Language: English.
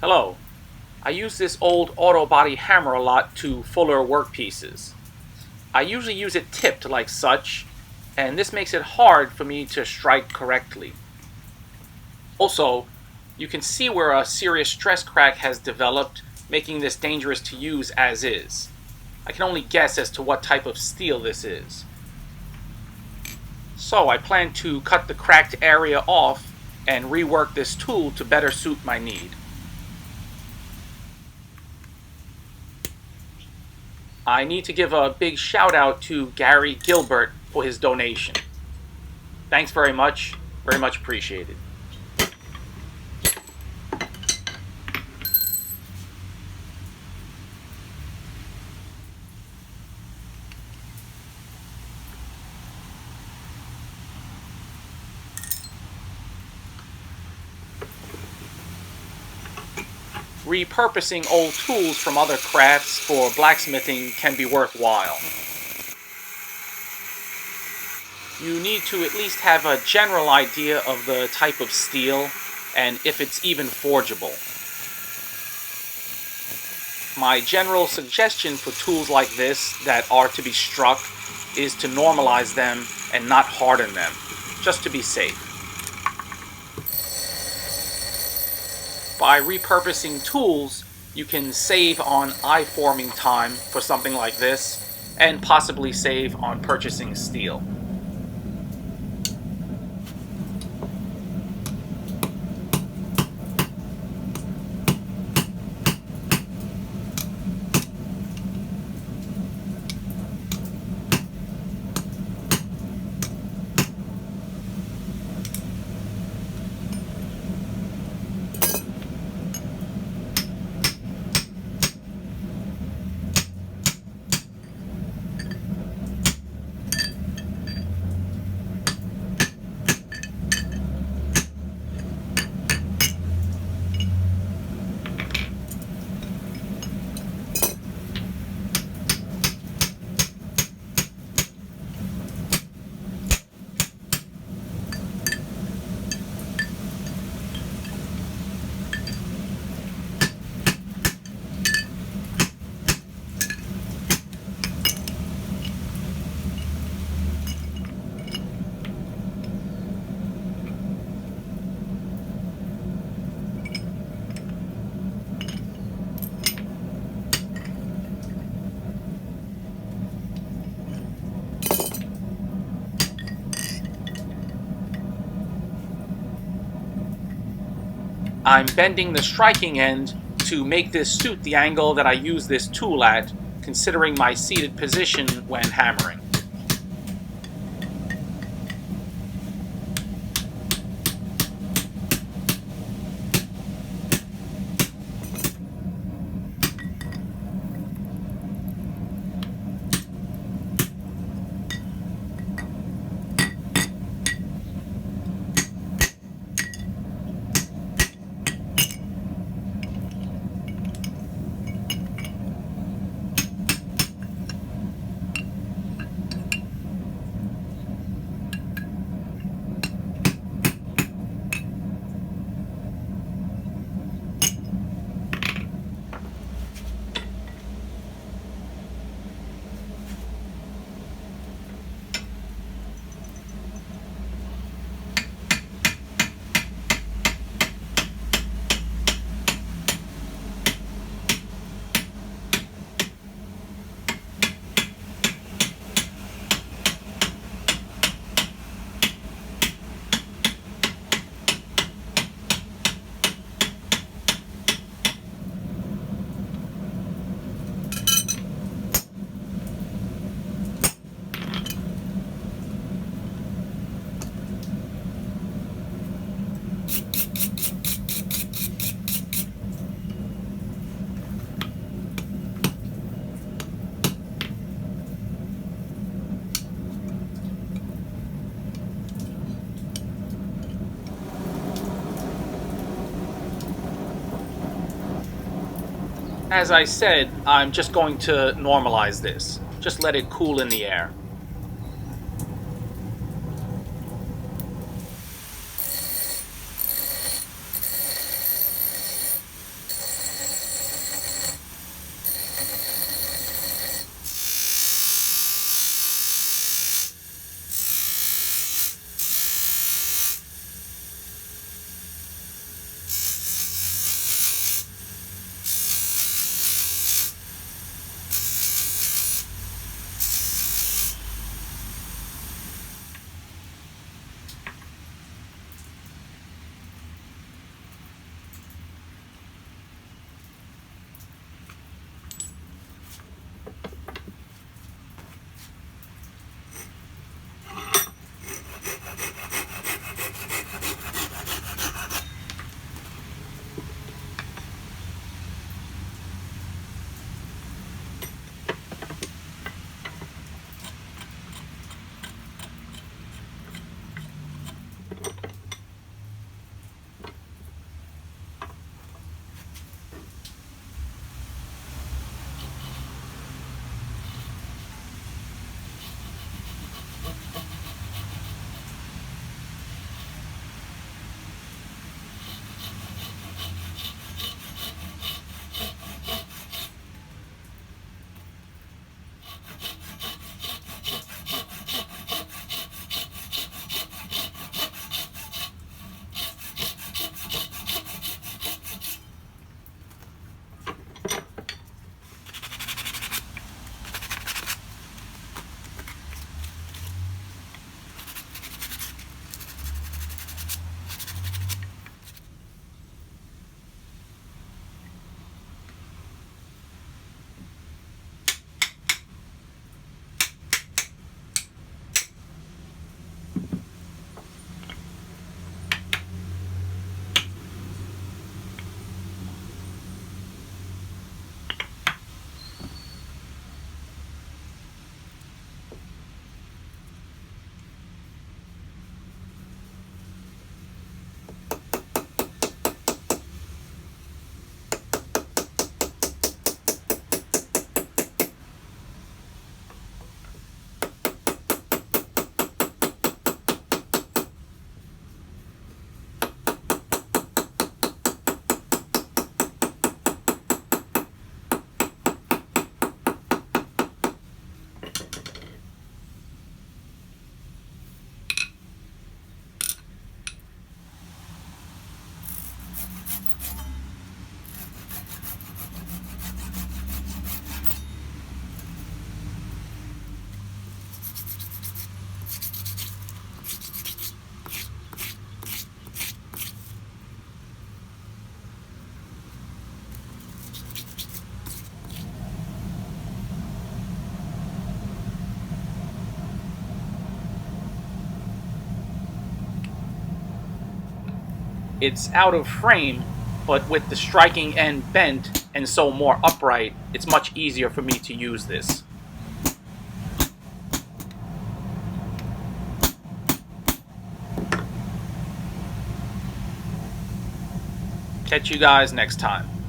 Hello. I use this old auto body hammer a lot to fuller workpieces. I usually use it tipped like such, and this makes it hard for me to strike correctly. Also, you can see where a serious stress crack has developed, making this dangerous to use as is. I can only guess as to what type of steel this is. So I plan to cut the cracked area off and rework this tool to better suit my need. I need to give a big shout out to Gary Gilbert for his donation. Thanks very much appreciated. Repurposing old tools from other crafts for blacksmithing can be worthwhile. You need to at least have a general idea of the type of steel and if it's even forgeable. My general suggestion for tools like this that are to be struck is to normalize them and not harden them, just to be safe. By repurposing tools, you can save on eye-forming time for something like this, and possibly save on purchasing steel. I'm bending the striking end to make this suit the angle that I use this tool at, considering my seated position when hammering. As I said, I'm just going to normalize this. Just let it cool in the air. It's out of frame, but with the striking end bent and so more upright, it's much easier for me to use this. Catch you guys next time.